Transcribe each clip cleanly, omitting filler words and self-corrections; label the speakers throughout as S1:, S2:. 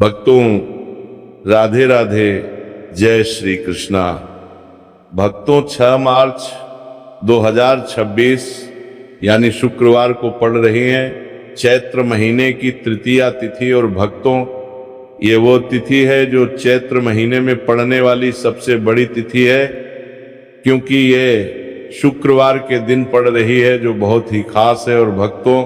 S1: भक्तों, राधे राधे, जय श्री कृष्णा। भक्तों, 6 मार्च 2026 यानी शुक्रवार को पड़ रही हैं चैत्र महीने की तृतीया तिथि। और भक्तों, ये वो तिथि है जो चैत्र महीने में पड़ने वाली सबसे बड़ी तिथि है, क्योंकि ये शुक्रवार के दिन पड़ रही है, जो बहुत ही खास है। और भक्तों,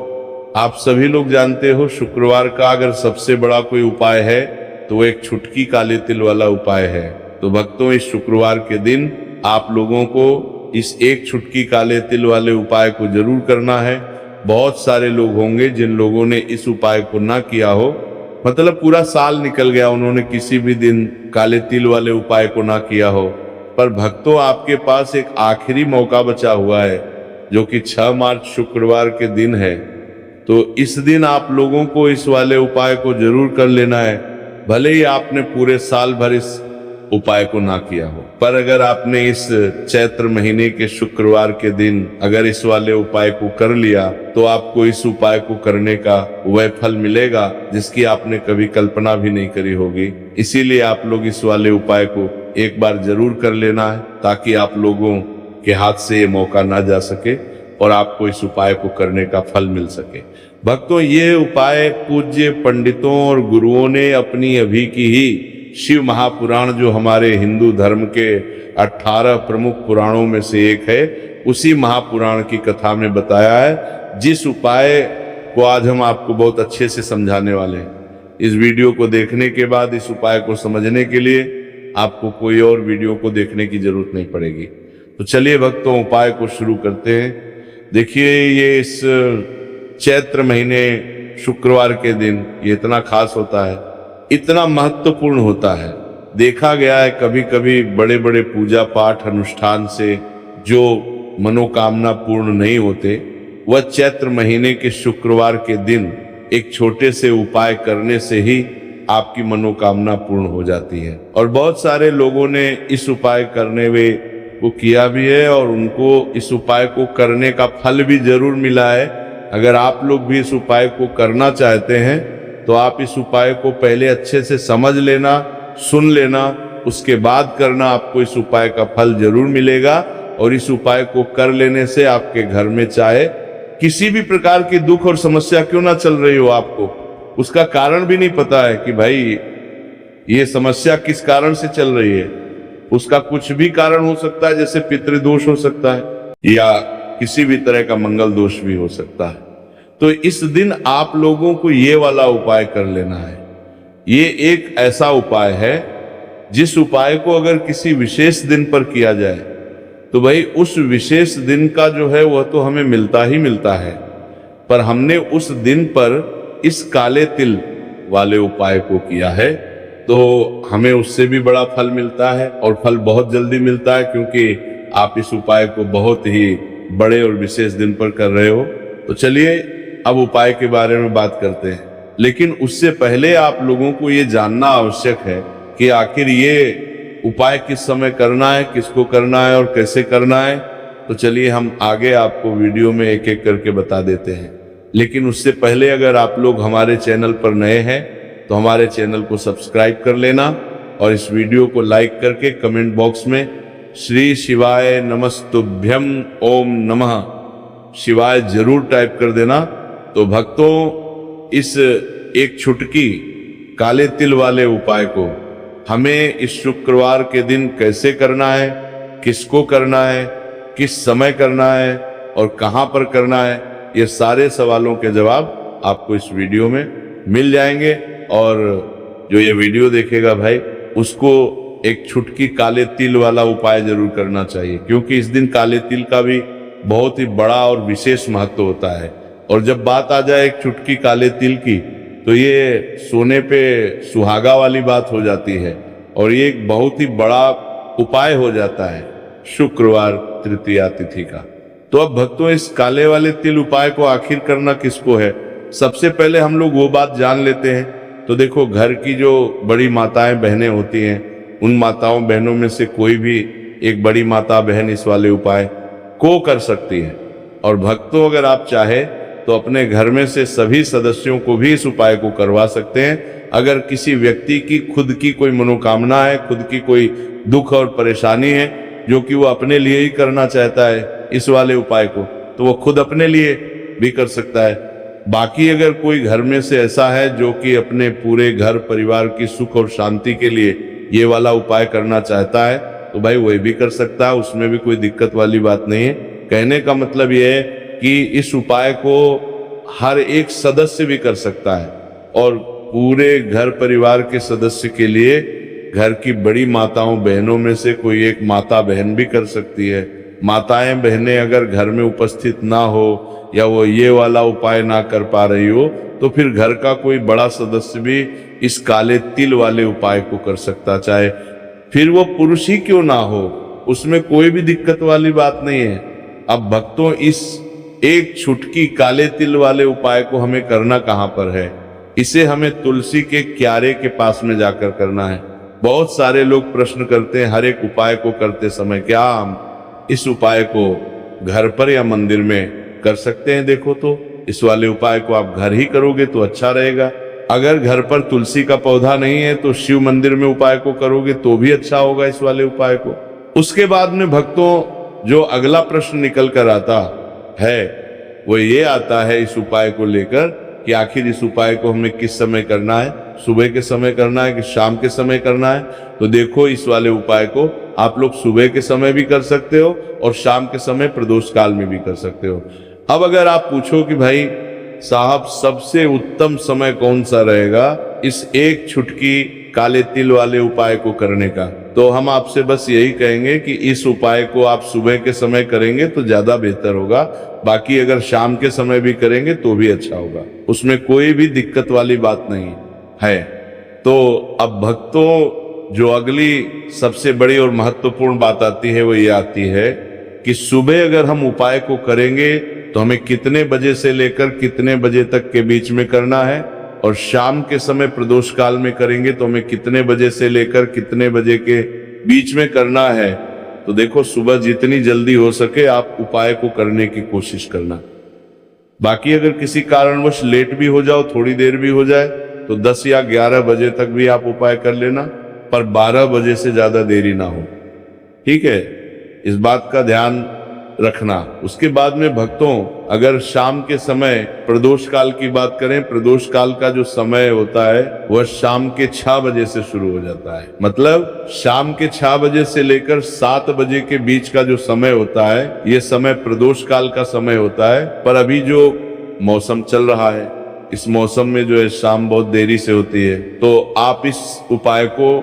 S1: आप सभी लोग जानते हो, शुक्रवार का अगर सबसे बड़ा कोई उपाय है तो वो एक छुटकी काले तिल वाला उपाय है। तो भक्तों, इस शुक्रवार के दिन आप लोगों को इस एक छुटकी काले तिल वाले उपाय को जरूर करना है। बहुत सारे लोग होंगे जिन लोगों ने इस उपाय को ना किया हो, मतलब पूरा साल निकल गया, उन्होंने किसी भी दिन काले तिल वाले उपाय को ना किया हो। पर भक्तों, आपके पास एक आखिरी मौका बचा हुआ है, जो कि 6 मार्च शुक्रवार के दिन है। तो इस दिन आप लोगों को इस वाले उपाय को जरूर कर लेना है, भले ही आपने पूरे साल भर इस उपाय को ना किया हो। पर अगर आपने इस चैत्र महीने के शुक्रवार के दिन अगर इस वाले उपाय को कर लिया, तो आपको इस उपाय को करने का वह फल मिलेगा जिसकी आपने कभी कल्पना भी नहीं करी होगी। इसीलिए आप लोग इस वाले उपाय को एक बार जरूर कर लेना है, ताकि आप लोगों के हाथ से ये मौका ना जा सके और आपको इस उपाय को करने का फल मिल सके। भक्तों, ये उपाय पूज्य पंडितों और गुरुओं ने अपनी अभी की ही शिव महापुराण, जो हमारे हिंदू धर्म के 18 प्रमुख पुराणों में से एक है, उसी महापुराण की कथा में बताया है, जिस उपाय को आज हम आपको बहुत अच्छे से समझाने वाले हैं। इस वीडियो को देखने के बाद इस उपाय को समझने के लिए आपको कोई और वीडियो को देखने की जरूरत नहीं पड़ेगी। तो चलिए भक्तों, उपाय को शुरू करते हैं। देखिए, ये इस चैत्र महीने शुक्रवार के दिन ये इतना खास होता है, इतना महत्वपूर्ण होता है। देखा गया है कभी कभी बड़े बड़े पूजा पाठ अनुष्ठान से जो मनोकामना पूर्ण नहीं होते, वह चैत्र महीने के शुक्रवार के दिन एक छोटे से उपाय करने से ही आपकी मनोकामना पूर्ण हो जाती है। और बहुत सारे लोगों ने इस उपाय करने में वो किया भी है और उनको इस उपाय को करने का फल भी जरूर मिला है। अगर आप लोग भी इस उपाय को करना चाहते हैं तो आप इस उपाय को पहले अच्छे से समझ लेना, सुन लेना, उसके बाद करना, आपको इस उपाय का फल जरूर मिलेगा। और इस उपाय को कर लेने से आपके घर में चाहे किसी भी प्रकार की दुख और समस्या क्यों ना चल रही हो, आपको उसका कारण भी नहीं पता है कि भाई ये समस्या किस कारण से चल रही है, उसका कुछ भी कारण हो सकता है, जैसे पितृदोष हो सकता है या किसी भी तरह का मंगल दोष भी हो सकता है। तो इस दिन आप लोगों को ये वाला उपाय कर लेना है। ये एक ऐसा उपाय है जिस उपाय को अगर किसी विशेष दिन पर किया जाए तो भाई उस विशेष दिन का जो है वह तो हमें मिलता ही मिलता है, पर हमने उस दिन पर इस काले तिल वाले उपाय को किया है तो हमें उससे भी बड़ा फल मिलता है, और फल बहुत जल्दी मिलता है, क्योंकि आप इस उपाय को बहुत ही बड़े और विशेष दिन पर कर रहे हो। तो चलिए अब उपाय के बारे में बात करते हैं, लेकिन उससे पहले आप लोगों को ये जानना आवश्यक है कि आखिर ये उपाय किस समय करना है, किसको करना है और कैसे करना है। तो चलिए हम आगे आपको वीडियो में एक एक करके बता देते हैं। लेकिन उससे पहले अगर आप लोग हमारे चैनल पर नए हैं तो हमारे चैनल को सब्सक्राइब कर लेना और इस वीडियो को लाइक करके कमेंट बॉक्स में श्री शिवाय नमस्तुभ्यम ओम नमः शिवाय जरूर टाइप कर देना। तो भक्तों, इस एक छुटकी काले तिल वाले उपाय को हमें इस शुक्रवार के दिन कैसे करना है, किसको करना है, किस समय करना है और कहां पर करना है, ये सारे सवालों के जवाब आपको इस वीडियो में मिल जाएंगे। और जो ये वीडियो देखेगा भाई, उसको एक छुटकी काले तिल वाला उपाय जरूर करना चाहिए, क्योंकि इस दिन काले तिल का भी बहुत ही बड़ा और विशेष महत्व होता है। और जब बात आ जाए एक चुटकी काले तिल की, तो ये सोने पे सुहागा वाली बात हो जाती है और ये एक बहुत ही बड़ा उपाय हो जाता है शुक्रवार तृतीया तिथि का। तो अब भक्तों, इस काले वाले तिल उपाय को आखिर करना किसको है, सबसे पहले हम लोग वो बात जान लेते हैं। तो देखो, घर की जो बड़ी माताएं बहनें होती हैं, उन माताओं बहनों में से कोई भी एक बड़ी माता बहन इस वाले उपाय को कर सकती है। और भक्तों, अगर आप चाहे तो अपने घर में से सभी सदस्यों को भी इस उपाय को करवा सकते हैं। अगर किसी व्यक्ति की खुद की कोई मनोकामना है, खुद की कोई दुख और परेशानी है जो कि वो अपने लिए ही करना चाहता है इस वाले उपाय को, तो वो खुद अपने लिए भी कर सकता है। बाकी अगर कोई घर में से ऐसा है जो कि अपने पूरे घर परिवार की सुख और शांति के लिए ये वाला उपाय करना चाहता है तो भाई वही भी कर सकता है, उसमें भी कोई दिक्कत वाली बात नहीं है। कहने का मतलब ये है कि इस उपाय को हर एक सदस्य भी कर सकता है और पूरे घर परिवार के सदस्य के लिए घर की बड़ी माताओं बहनों में से कोई एक माता बहन भी कर सकती है। माताएं बहनें अगर घर में उपस्थित ना हो या वो ये वाला उपाय ना कर पा रही हो तो फिर घर का कोई बड़ा सदस्य भी इस काले तिल वाले उपाय को कर सकता, चाहे फिर वो पुरुष ही क्यों ना हो, उसमें कोई भी दिक्कत वाली बात नहीं है। अब भक्तों, इस एक छुटकी काले तिल वाले उपाय को हमें करना कहाँ पर है? इसे हमें तुलसी के क्यारे के पास में जाकर करना है। बहुत सारे लोग प्रश्न करते हैं हर एक उपाय को करते समय, क्या हम इस उपाय को घर पर या मंदिर में कर सकते हैं? देखो तो इस वाले उपाय को आप घर ही करोगे तो अच्छा रहेगा। अगर घर पर तुलसी का पौधा नहीं है तो शिव मंदिर में उपाय को करोगे तो भी अच्छा होगा इस वाले उपाय को। उसके बाद में भक्तों जो अगला प्रश्न निकल कर आता है वो ये आता है इस उपाय को लेकर कि आखिर इस उपाय को हमें किस समय करना है, सुबह के समय करना है कि शाम के समय करना है? तो देखो, इस वाले उपाय को आप लोग सुबह के समय भी कर सकते हो और शाम के समय प्रदोष काल में भी कर सकते हो। अब अगर आप पूछो कि भाई साहब सबसे उत्तम समय कौन सा रहेगा इस एक छुटकी काले तिल वाले उपाय को करने का, तो हम आपसे बस यही कहेंगे कि इस उपाय को आप सुबह के समय करेंगे तो ज्यादा बेहतर होगा। बाकी अगर शाम के समय भी करेंगे तो भी अच्छा होगा, उसमें कोई भी दिक्कत वाली बात नहीं है। तो अब भक्तों, जो अगली सबसे बड़ी और महत्वपूर्ण बात आती है वो ये आती है कि सुबह अगर हम उपाय को करेंगे तो हमें कितने बजे से लेकर कितने बजे तक के बीच में करना है, और शाम के समय प्रदोष काल में करेंगे तो हमें कितने बजे से लेकर कितने बजे के बीच में करना है। तो देखो, सुबह जितनी जल्दी हो सके आप उपाय को करने की कोशिश करना। बाकी अगर किसी कारणवश लेट भी हो जाओ, थोड़ी देर भी हो जाए, तो 10 या 11 बजे तक भी आप उपाय कर लेना, पर 12 बजे से ज्यादा देरी ना हो। ठीक है, इस बात का ध्यान रखना। उसके बाद में भक्तों, अगर शाम के समय प्रदोष काल की बात करें, प्रदोष काल का जो समय होता है वह शाम के 6 बजे से शुरू हो जाता है। मतलब शाम के 6 बजे से लेकर 7 बजे के बीच का जो समय होता है, यह समय प्रदोष काल का समय होता है। पर अभी जो मौसम चल रहा है, इस मौसम में जो है शाम बहुत देरी से होती है, तो आप इस उपाय को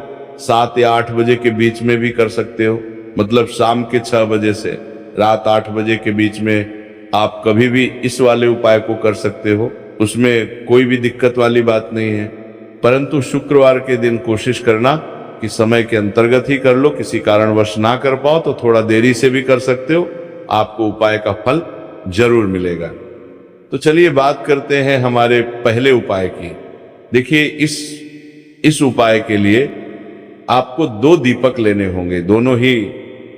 S1: 7 या 8 बजे के बीच में भी कर सकते हो। मतलब शाम के 6 बजे से रात 8 बजे के बीच में आप कभी भी इस वाले उपाय को कर सकते हो, उसमें कोई भी दिक्कत वाली बात नहीं है। परंतु शुक्रवार के दिन कोशिश करना कि समय के अंतर्गत ही कर लो, किसी कारणवश ना कर पाओ तो थोड़ा देरी से भी कर सकते हो, आपको उपाय का फल जरूर मिलेगा। तो चलिए बात करते हैं हमारे पहले उपाय की। देखिए, इस उपाय के लिए आपको 2 दीपक लेने होंगे। दोनों ही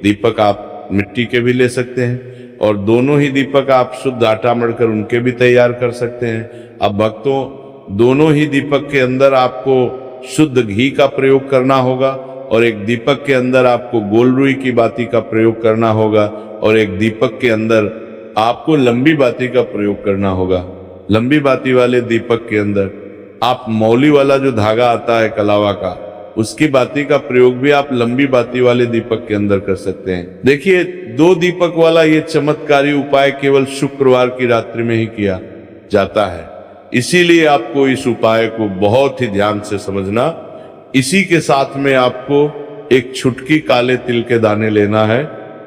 S1: दीपक आप मिट्टी के भी ले सकते हैं और दोनों ही दीपक आप शुद्ध आटा मढ़कर उनके भी तैयार कर सकते हैं। अब भक्तों, दोनों ही दीपक के अंदर आपको शुद्ध घी का प्रयोग करना होगा और एक दीपक के अंदर आपको गोल रुई की बाती का प्रयोग करना होगा और एक दीपक के अंदर आपको लंबी बाती का प्रयोग करना होगा। लंबी बाती वाले दीपक के अंदर आप मौली वाला जो धागा आता है कलावा का, उसकी बाती का प्रयोग भी आप लंबी बाती वाले दीपक के अंदर कर सकते हैं। देखिए, 2 दीपक वाला ये चमत्कारी उपाय केवल शुक्रवार की रात्रि में ही किया जाता है, इसीलिए आपको इस उपाय को बहुत ही ध्यान से समझना। इसी के साथ में आपको एक छुटकी काले तिल के दाने लेना है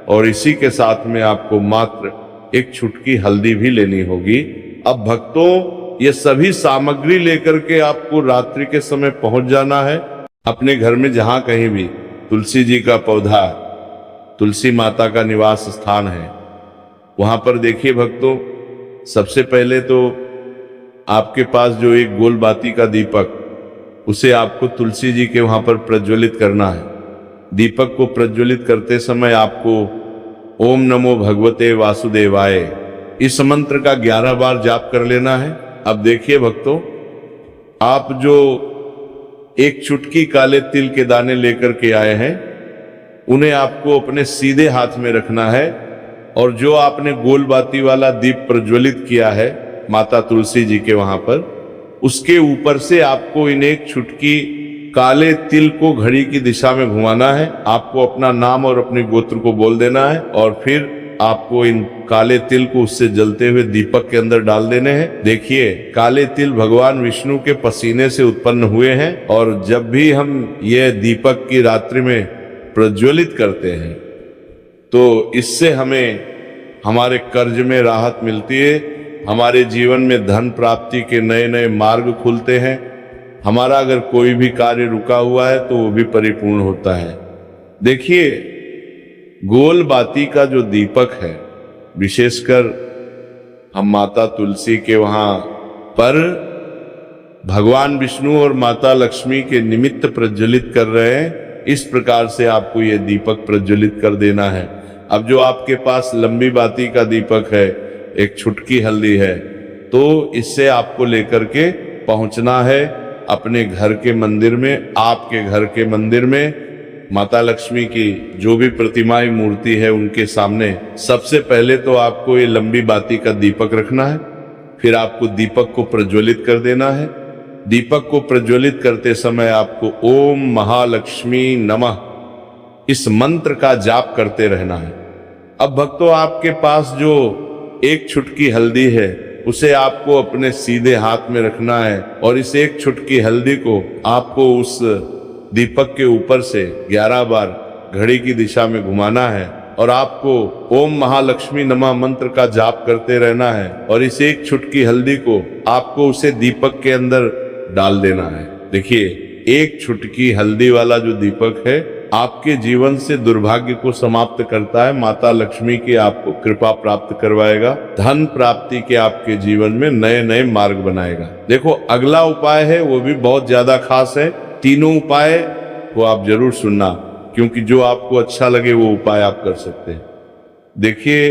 S1: और इसी के साथ में आपको मात्र एक छुटकी हल्दी भी लेनी होगी। अब भक्तों, ये सभी सामग्री लेकर के आपको रात्रि के समय पहुंच जाना है अपने घर में, जहां कहीं भी तुलसी जी का पौधा, तुलसी माता का निवास स्थान है, वहां पर देखिए भक्तों, सबसे पहले तो आपके पास जो एक गोल बाती का दीपक, उसे आपको तुलसी जी के वहां पर प्रज्वलित करना है। दीपक को प्रज्वलित करते समय आपको ओम नमो भगवते वासुदेवाय इस मंत्र का 11 बार जाप कर लेना है। अब देखिए भक्तों, आप जो एक चुटकी काले तिल के दाने लेकर के आए हैं, उन्हें आपको अपने सीधे हाथ में रखना है, और जो आपने गोल बाती वाला दीप प्रज्वलित किया है माता तुलसी जी के वहां पर, उसके ऊपर से आपको इन एक चुटकी काले तिल को घड़ी की दिशा में घुमाना है। आपको अपना नाम और अपने गोत्र को बोल देना है, और फिर आपको इन काले तिल को उससे जलते हुए दीपक के अंदर डाल देने हैं। देखिए, काले तिल भगवान विष्णु के पसीने से उत्पन्न हुए हैं, और जब भी हम ये दीपक की रात्रि में प्रज्वलित करते हैं तो इससे हमें हमारे कर्ज में राहत मिलती है, हमारे जीवन में धन प्राप्ति के नए नए मार्ग खुलते हैं, हमारा अगर कोई भी कार्य रुका हुआ है तो वो भी परिपूर्ण होता है। देखिए, गोल बाती का जो दीपक है, विशेषकर हम माता तुलसी के वहां पर भगवान विष्णु और माता लक्ष्मी के निमित्त प्रज्वलित कर रहे हैं, इस प्रकार से आपको यह दीपक प्रज्वलित कर देना है। अब जो आपके पास लंबी बाती का दीपक है, एक छुटकी हल्दी है, तो इससे आपको लेकर के पहुंचना है अपने घर के मंदिर में। आपके घर के मंदिर में माता लक्ष्मी की जो भी प्रतिमाएं मूर्ति है उनके सामने सबसे पहले तो आपको ये लंबी बाती का दीपक रखना है, फिर आपको दीपक को प्रज्वलित कर देना है। दीपक को प्रज्वलित करते समय आपको ओम महालक्ष्मी नमः इस मंत्र का जाप करते रहना है। अब भक्तों, आपके पास जो एक चुटकी हल्दी है उसे आपको अपने सीधे हाथ में रखना है, और इस एक चुटकी हल्दी को आपको उस दीपक के ऊपर से 11 बार घड़ी की दिशा में घुमाना है, और आपको ओम महालक्ष्मी नमः मंत्र का जाप करते रहना है, और इस एक चुटकी हल्दी को आपको उसे दीपक के अंदर डाल देना है। देखिए, एक चुटकी हल्दी वाला जो दीपक है आपके जीवन से दुर्भाग्य को समाप्त करता है, माता लक्ष्मी की आपको कृपा प्राप्त करवाएगा, धन प्राप्ति के आपके जीवन में नए नए मार्ग बनाएगा। देखो, अगला उपाय है वो भी बहुत ज्यादा खास है। तीनों उपाय को आप जरूर सुनना, क्योंकि जो आपको अच्छा लगे वो उपाय आप कर सकते हैं। देखिए,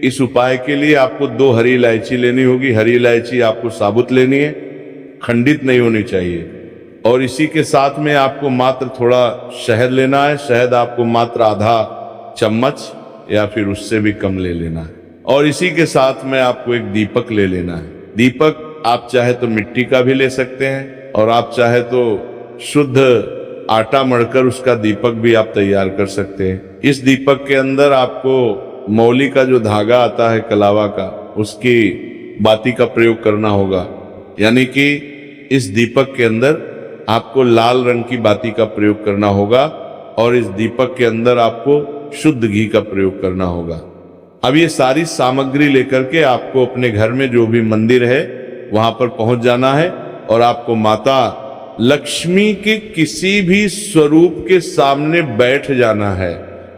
S1: इस उपाय के लिए आपको 2 हरी इलायची लेनी होगी। हरी इलायची आपको साबुत लेनी है, खंडित नहीं होनी चाहिए, और इसी के साथ में आपको मात्र थोड़ा शहद लेना है। शहद आपको मात्र आधा चम्मच या फिर उससे भी कम ले लेना है, और इसी के साथ में आपको एक दीपक ले लेना है। दीपक आप चाहे तो मिट्टी का भी ले सकते हैं, और आप चाहे तो शुद्ध आटा मढ़कर उसका दीपक भी आप तैयार कर सकते हैं। इस दीपक के अंदर आपको मौली का जो धागा आता है कलावा का, उसकी बाती का प्रयोग करना होगा, यानी कि इस दीपक के अंदर आपको लाल रंग की बाती का प्रयोग करना होगा, और इस दीपक के अंदर आपको शुद्ध घी का प्रयोग करना होगा। अब ये सारी सामग्री लेकर के आपको अपने घर में जो भी मंदिर है वहां पर पहुंच जाना है, और आपको माता लक्ष्मी के किसी भी स्वरूप के सामने बैठ जाना है।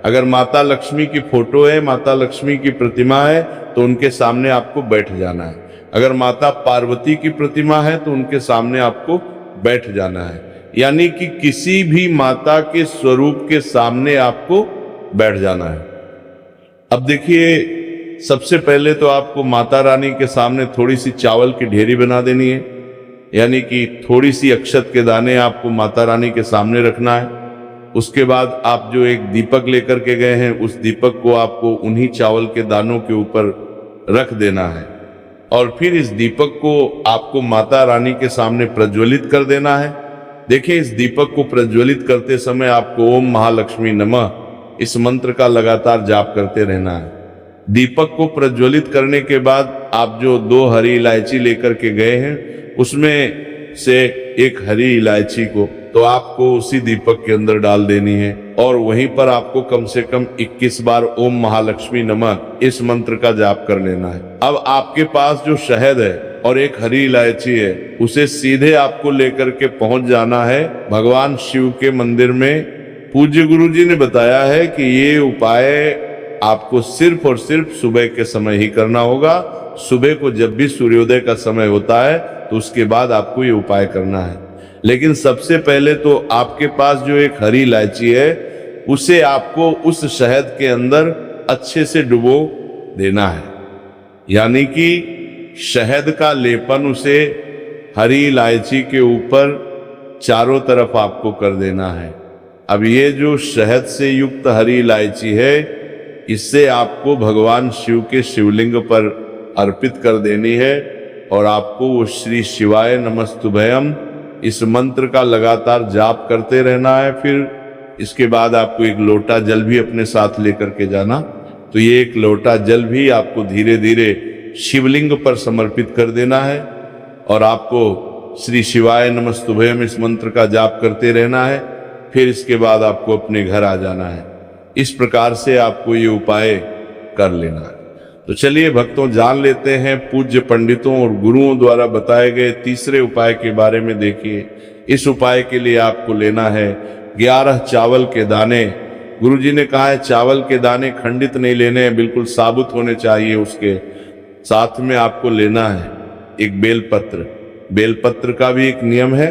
S1: अगर माता लक्ष्मी की फोटो है, माता लक्ष्मी की प्रतिमा है, तो उनके सामने आपको बैठ जाना है। अगर माता पार्वती की प्रतिमा है तो उनके सामने आपको बैठ जाना है, यानी कि किसी भी माता के स्वरूप के सामने आपको बैठ जाना है। अब देखिए, सबसे पहले तो आपको माता रानी के सामने थोड़ी सी चावल की ढेरी बना देनी है, यानी कि थोड़ी सी अक्षत के दाने आपको माता रानी के सामने रखना है। उसके बाद आप जो एक दीपक लेकर के गए हैं, उस दीपक को आपको उन्हीं चावल के दानों के ऊपर रख देना है, और फिर इस दीपक को आपको माता रानी के सामने प्रज्वलित कर देना है। देखिए, इस दीपक को प्रज्वलित करते समय आपको ओम महालक्ष्मी नमः इस मंत्र का लगातार जाप करते रहना है। दीपक को प्रज्वलित करने के बाद आप जो 2 हरी इलायची लेकर के गए हैं, उसमें से एक हरी इलायची को तो आपको उसी दीपक के अंदर डाल देनी है, और वहीं पर आपको कम से कम 21 बार ओम महालक्ष्मी नमः इस मंत्र का जाप कर लेना है। अब आपके पास जो शहद है और एक हरी इलायची है, उसे सीधे आपको लेकर के पहुंच जाना है भगवान शिव के मंदिर में। पूज्य गुरु जी ने बताया है कि ये उपाय आपको सिर्फ और सिर्फ सुबह के समय ही करना होगा। सुबह को जब भी सूर्योदय का समय होता है तो उसके बाद आपको ये उपाय करना है। लेकिन सबसे पहले तो आपके पास जो एक हरी इलायची है उसे आपको उस शहद के अंदर अच्छे से डुबो देना है। यानी कि शहद का लेपन उसे हरी इलायची के ऊपर चारों तरफ आपको कर देना है। अब ये जो शहद से युक्त हरी इलायची है, इससे आपको भगवान शिव के शिवलिंग पर अर्पित कर देनी है और आपको वो श्री शिवाय नमस्तुभयम इस मंत्र का लगातार जाप करते रहना है। फिर इसके बाद आपको एक लोटा जल भी अपने साथ लेकर के जाना। तो ये एक लोटा जल भी आपको धीरे धीरे शिवलिंग पर समर्पित कर देना है और आपको श्री शिवाय नमस्तुभयम इस मंत्र का जाप करते रहना है। फिर इसके बाद आपको अपने घर आ जाना है। इस प्रकार से आपको ये उपाय कर लेना है। तो चलिए भक्तों, जान लेते हैं पूज्य पंडितों और गुरुओं द्वारा बताए गए तीसरे उपाय के बारे में। देखिए, इस उपाय के लिए आपको लेना है 11 चावल के दाने। गुरुजी ने कहा है चावल के दाने खंडित नहीं लेने हैं, बिल्कुल साबुत होने चाहिए। उसके साथ में आपको लेना है एक बेलपत्र। बेलपत्र का भी एक नियम है,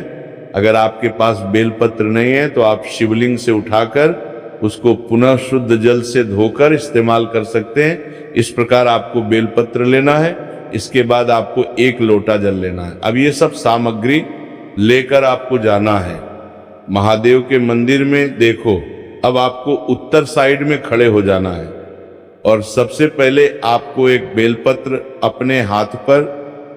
S1: अगर आपके पास बेलपत्र नहीं है तो आप शिवलिंग से उठाकर उसको पुनः शुद्ध जल से धोकर इस्तेमाल कर सकते हैं। इस प्रकार आपको बेलपत्र लेना है। इसके बाद आपको एक लोटा जल लेना है। अब ये सब सामग्री लेकर आपको जाना है महादेव के मंदिर में। देखो, अब आपको उत्तर साइड में खड़े हो जाना है और सबसे पहले आपको एक बेलपत्र अपने हाथ पर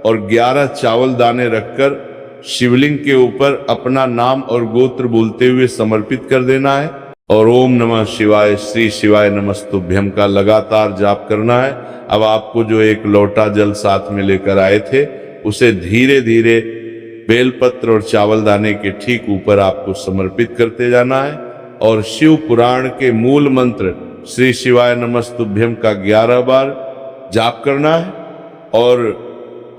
S1: और 11 चावल दाने रखकर शिवलिंग के ऊपर अपना नाम और गोत्र बोलते हुए समर्पित कर देना है और ओम नमः शिवाय श्री शिवाय नमस्तुभ्यम का लगातार जाप करना है। अब आपको जो एक लोटा जल साथ में लेकर आए थे, उसे धीरे धीरे बेलपत्र और चावल दाने के ठीक ऊपर आपको समर्पित करते जाना है और शिव पुराण के मूल मंत्र श्री शिवाय नमस्तुभ्यम का 11 बार जाप करना है और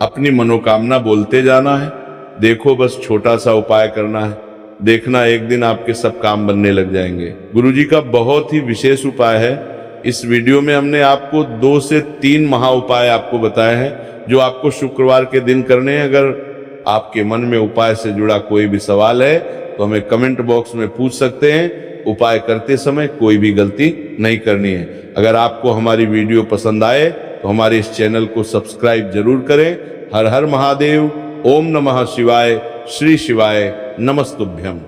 S1: अपनी मनोकामना बोलते जाना है। देखो, बस छोटा सा उपाय करना है, देखना एक दिन आपके सब काम बनने लग जाएंगे। गुरुजी का बहुत ही विशेष उपाय है। इस वीडियो में हमने आपको 2 से 3 महा उपाय आपको बताए हैं जो आपको शुक्रवार के दिन करने हैं। अगर आपके मन में उपाय से जुड़ा कोई भी सवाल है तो हमें कमेंट बॉक्स में पूछ सकते हैं। उपाय करते समय कोई भी गलती नहीं करनी है। अगर आपको हमारी वीडियो पसंद आए तो हमारे इस चैनल को सब्सक्राइब जरूर करें। हर हर महादेव। ओम नमः शिवाय श्री शिवाय नमस्तुभ्यम।